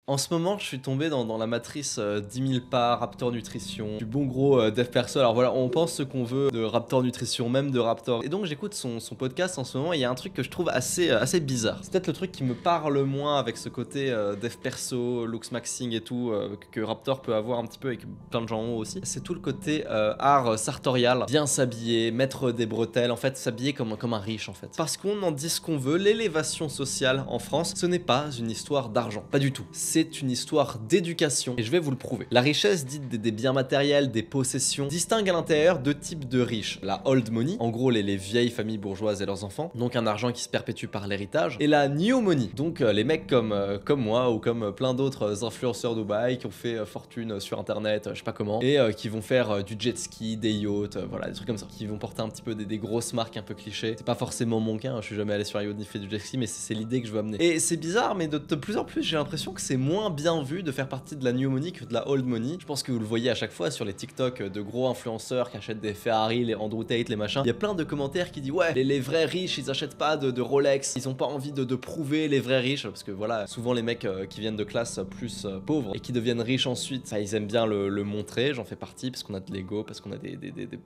En ce moment, je suis tombé dans la matrice 10 000 pas, Raptor Nutrition, du bon gros dev perso. Alors voilà, on pense ce qu'on veut de Raptor Nutrition, même de Raptor. Et donc j'écoute son podcast en ce moment et il y a un truc que je trouve assez bizarre. C'est peut-être le truc qui me parle le moins avec ce côté dev perso, looks maxing et tout, que Raptor peut avoir un petit peu avec plein de gens en haut aussi. C'est tout le côté art sartorial, bien s'habiller, mettre des bretelles, en fait s'habiller comme un riche en fait. Parce qu'on en dit ce qu'on veut, l'élévation sociale en France, ce n'est pas une histoire d'argent, pas du tout. C'est une histoire d'éducation et je vais vous le prouver. La richesse dite des biens matériels, des possessions, distingue à l'intérieur deux types de riches. La old money, en gros les vieilles familles bourgeoises et leurs enfants, donc un argent qui se perpétue par l'héritage, et la new money, donc les mecs comme moi ou comme plein d'autres influenceurs Dubaï qui ont fait fortune sur internet, je sais pas comment, et qui vont faire du jet ski, des yachts, voilà, des trucs comme ça, qui vont porter un petit peu des grosses marques un peu clichés. C'est pas forcément mon cas, hein, je suis jamais allé sur un yacht ni fait du jet ski, mais c'est l'idée que je veux amener. Et c'est bizarre, mais de plus en plus j'ai l'impression que c'est moins bien vu de faire partie de la new money que de la old money. Je pense que vous le voyez à chaque fois sur les TikTok de gros influenceurs qui achètent des Ferrari, les Andrew Tate, les machins. Il y a plein de commentaires qui disent ouais, les vrais riches ils achètent pas de Rolex, ils ont pas envie de prouver les vrais riches, parce que voilà, souvent les mecs qui viennent de classe plus pauvres et qui deviennent riches ensuite, ça ils aiment bien le montrer. J'en fais partie parce qu'on a de l'ego, parce qu'on a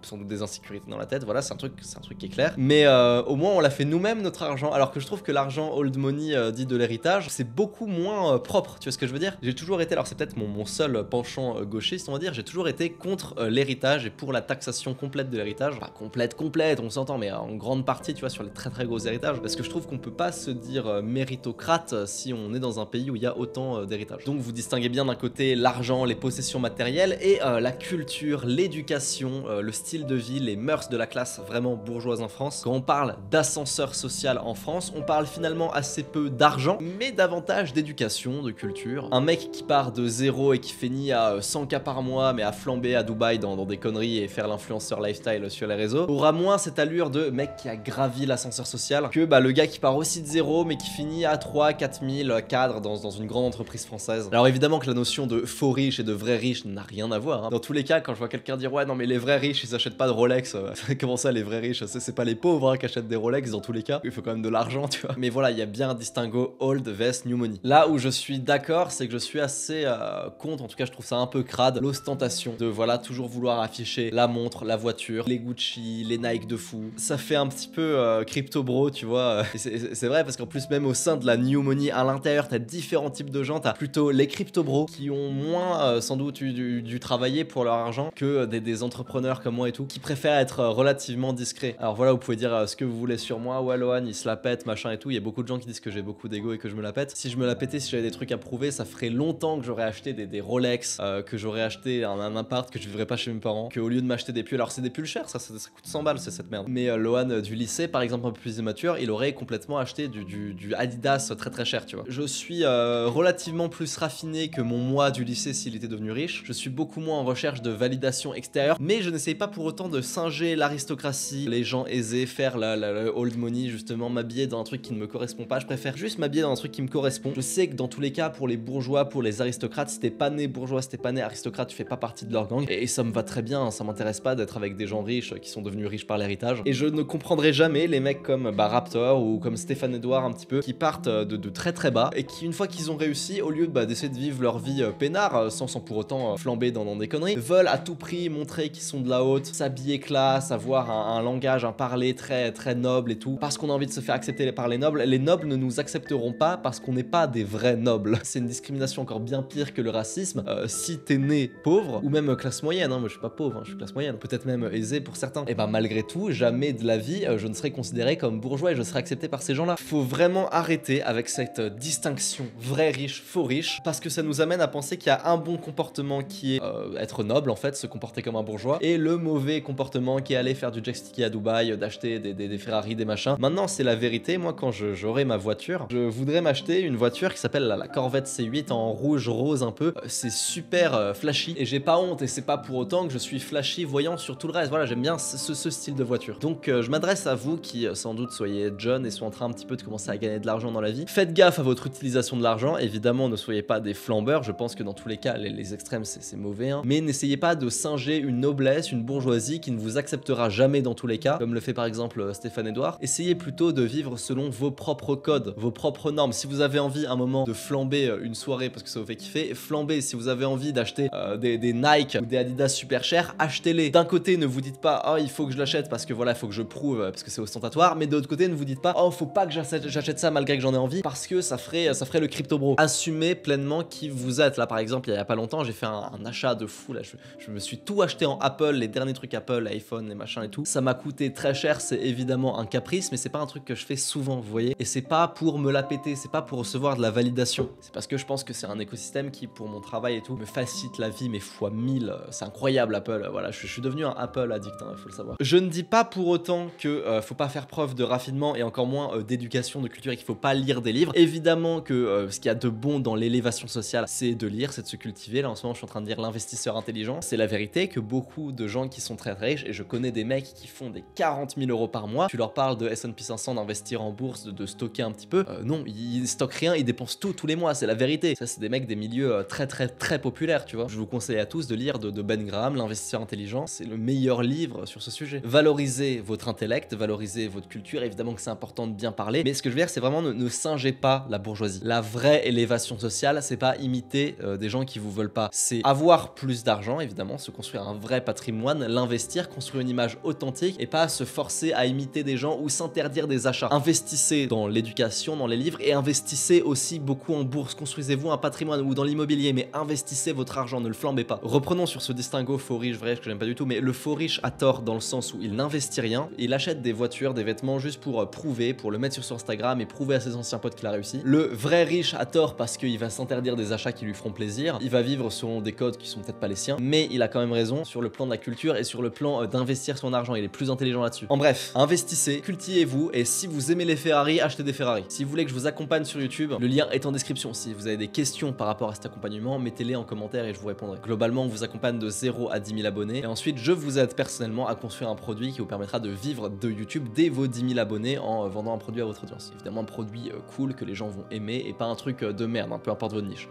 sans doute des insécurités dans la tête. Voilà, c'est un truc qui est clair. Mais au moins on l'a fait nous-mêmes notre argent, alors que je trouve que l'argent old money dit de l'héritage, c'est beaucoup moins propre. Tu vois ce que je veux dire? J'ai toujours été, alors c'est peut-être mon seul penchant gauchiste, on va dire, j'ai toujours été contre l'héritage et pour la taxation complète de l'héritage. Pas complète, on s'entend, mais en grande partie, tu vois, sur les très gros héritages, parce que je trouve qu'on peut pas se dire méritocrate si on est dans un pays où il y a autant d'héritage. Donc vous distinguez bien d'un côté l'argent, les possessions matérielles et la culture, l'éducation, le style de vie, les mœurs de la classe vraiment bourgeoise en France. Quand on parle d'ascenseur social en France, on parle finalement assez peu d'argent, mais davantage d'éducation, de culture. Un mec qui part de zéro et qui finit à 100K par mois, mais à flamber à Dubaï dans des conneries et faire l'influenceur lifestyle sur les réseaux, aura moins cette allure de mec qui a gravi l'ascenseur social que le gars qui part aussi de zéro, mais qui finit à 3-4 000 cadres dans une grande entreprise française. Alors évidemment que la notion de faux riche et de vrai riche n'a rien à voir, hein. Dans tous les cas, quand je vois quelqu'un dire ouais non mais les vrais riches ils achètent pas de Rolex, comment ça les vrais riches, c'est pas les pauvres hein, qui achètent des Rolex dans tous les cas, il faut quand même de l'argent tu vois. Mais voilà, il y a bien un distinguo old vs new money. Là où je suis d'accord, c'est que je suis assez contre, en tout cas je trouve ça un peu crade, l'ostentation de voilà toujours vouloir afficher la montre, la voiture, les Gucci, les Nike de fou. Ça fait un petit peu crypto bro tu vois. C'est vrai parce qu'en plus même au sein de la new money à l'intérieur t'as différents types de gens, t'as plutôt les crypto bros qui ont moins sans doute dû travailler pour leur argent que des entrepreneurs comme moi et tout qui préfèrent être relativement discrets. Alors voilà, vous pouvez dire ce que vous voulez sur moi, ouais Lohan il se la pète machin et tout, il y a beaucoup de gens qui disent que j'ai beaucoup d'ego et que je me la pète. Si je me la pétais, si j'avais des trucs à prouver, ça ferait longtemps que j'aurais acheté des Rolex, que j'aurais acheté un appart, que je vivrais pas chez mes parents, qu'au lieu de m'acheter des pulls, alors c'est des pulls chers, ça coûte 100 balles c'est cette merde. Mais Lohan du lycée par exemple un peu plus immature, il aurait complètement acheté du Adidas très cher tu vois. Je suis relativement plus raffiné que mon moi du lycée s'il était devenu riche. Je suis beaucoup moins en recherche de validation extérieure, mais je n'essaye pas pour autant de singer l'aristocratie, les gens aisés, faire la old money justement, m'habiller dans un truc qui ne me correspond pas. Je préfère juste m'habiller dans un truc qui me correspond. Je sais que dans tous les cas, pour les bourgeois, pour les aristocrates, si t'es pas né bourgeois, si t'es pas né aristocrate, tu fais pas partie de leur gang. Et ça me va très bien, ça m'intéresse pas d'être avec des gens riches qui sont devenus riches par l'héritage. Et je ne comprendrai jamais les mecs comme Raptor ou comme Stéphane Edouard un petit peu, qui partent de très bas et qui une fois qu'ils ont réussi, au lieu d'essayer de vivre leur vie peinard, sans pour autant flamber dans des conneries, veulent à tout prix montrer qu'ils sont de la haute, s'habiller classe, avoir un langage, un parler très noble et tout, parce qu'on a envie de se faire accepter par les nobles. Les nobles ne nous accepteront pas parce qu'on n'est pas des vrais nobles. C'est une discrimination encore bien pire que le racisme. Si t'es né pauvre, ou même classe moyenne, hein, moi je suis pas pauvre, hein, je suis classe moyenne, peut-être même aisé pour certains, et malgré tout, jamais de la vie, je ne serai considéré comme bourgeois et je serai accepté par ces gens-là. Faut vraiment arrêter avec cette distinction vrai riche, faux riche, parce que ça nous amène à penser qu'il y a un bon comportement qui est être noble en fait, se comporter comme un bourgeois, et le mauvais comportement qui est aller faire du jet ski à Dubaï, d'acheter des Ferrari, des machins. Maintenant c'est la vérité, moi quand j'aurai ma voiture, je voudrais m'acheter une voiture qui s'appelle la Corvette C8 en rouge rose un peu, c'est super flashy, et j'ai pas honte, et c'est pas pour autant que je suis flashy voyant sur tout le reste. Voilà, j'aime bien ce style de voiture. Donc je m'adresse à vous qui sans doute soyez jeunes et sont en train un petit peu de commencer à gagner de l'argent dans la vie. Faites gaffe à votre utilisation de l'argent, évidemment ne soyez pas des flambeurs, je pense que dans tous les cas les extrêmes c'est mauvais, hein. Mais n'essayez pas de singer une noblesse, une bourgeoisie qui ne vous acceptera jamais dans tous les cas, comme le fait par exemple Stéphane Edouard. Essayez plutôt de vivre selon vos propres codes, vos propres normes. Si vous avez envie un moment de flamber une soirée parce que ça vous fait kiffer, flambez. Si vous avez envie d'acheter des Nike ou des Adidas super chers, achetez-les. D'un côté, ne vous dites pas oh il faut que je l'achète parce que voilà, il faut que je prouve parce que c'est ostentatoire, mais de l'autre côté, ne vous dites pas oh faut pas que j'achète ça malgré que j'en ai envie parce que ça ferait le crypto bro. Assumez pleinement qui vous êtes. Là par exemple, il y a pas longtemps, j'ai fait un achat de fou là, je me suis tout acheté en Apple, les derniers trucs Apple, iPhone, les machins et tout. Ça m'a coûté très cher, c'est évidemment un caprice, mais c'est pas un truc que je fais souvent, vous voyez. Et c'est pas pour me la péter, c'est pas pour recevoir de la validation. C'est parce que je pense que c'est un écosystème qui, pour mon travail et tout, me facilite la vie, mais fois 1000. C'est incroyable Apple, voilà, je suis devenu un Apple addict, hein, faut le savoir. Je ne dis pas pour autant que faut pas faire preuve de raffinement et encore moins d'éducation, de culture et qu'il faut pas lire des livres. Évidemment que ce qu'il y a de bon dans l'élévation sociale, c'est de lire, c'est de se cultiver. Là en ce moment, je suis en train de lire L'investisseur intelligent. C'est la vérité que beaucoup de gens qui sont très riches, et je connais des mecs qui font des 40 000 € par mois, tu leur parles de S&P 500, d'investir en bourse, de stocker un petit peu, non, ils stockent rien, ils dépensent tout tous les mois, c'est la vérité. Ça c'est des mecs des milieux très populaires, tu vois. Je vous conseille à tous de lire de Ben Graham, L'investisseur intelligent, c'est le meilleur livre sur ce sujet. Valorisez votre intellect, valorisez votre culture, évidemment que c'est important de bien parler, mais ce que je veux dire c'est vraiment ne singez pas la bourgeoisie. La vraie élévation sociale, c'est pas imiter des gens qui vous veulent pas, c'est avoir plus d'argent, évidemment, se construire un vrai patrimoine, l'investir, construire une image authentique et pas se forcer à imiter des gens ou s'interdire des achats. Investissez dans l'éducation, dans les livres et investissez aussi beaucoup en bourse. Construisez-vous un patrimoine ou dans l'immobilier, mais investissez votre argent, ne le flambez pas. Reprenons sur ce distinguo faux riche, vrai, que j'aime pas du tout, mais le faux riche a tort dans le sens où il n'investit rien, il achète des voitures, des vêtements juste pour prouver, pour le mettre sur son Instagram et prouver à ses anciens potes qu'il a réussi. Le vrai riche a tort parce qu'il va s'interdire des achats qui lui feront plaisir, il va vivre selon des codes qui sont peut-être pas les siens, mais il a quand même raison sur le plan de la culture et sur le plan d'investir son argent, il est plus intelligent là-dessus. En bref, investissez, cultivez-vous et si vous aimez les Ferrari, achetez des Ferrari. Si vous voulez que je vous accompagne sur YouTube, le lien est en description. Si vous avez des questions par rapport à cet accompagnement, mettez-les en commentaire et je vous répondrai. Globalement, on vous accompagne de 0 à 10 000 abonnés et ensuite je vous aide personnellement à construire un produit qui vous permettra de vivre de YouTube dès vos 10 000 abonnés en vendant un produit à votre audience. Évidemment un produit cool que les gens vont aimer et pas un truc de merde, hein, peu importe votre niche.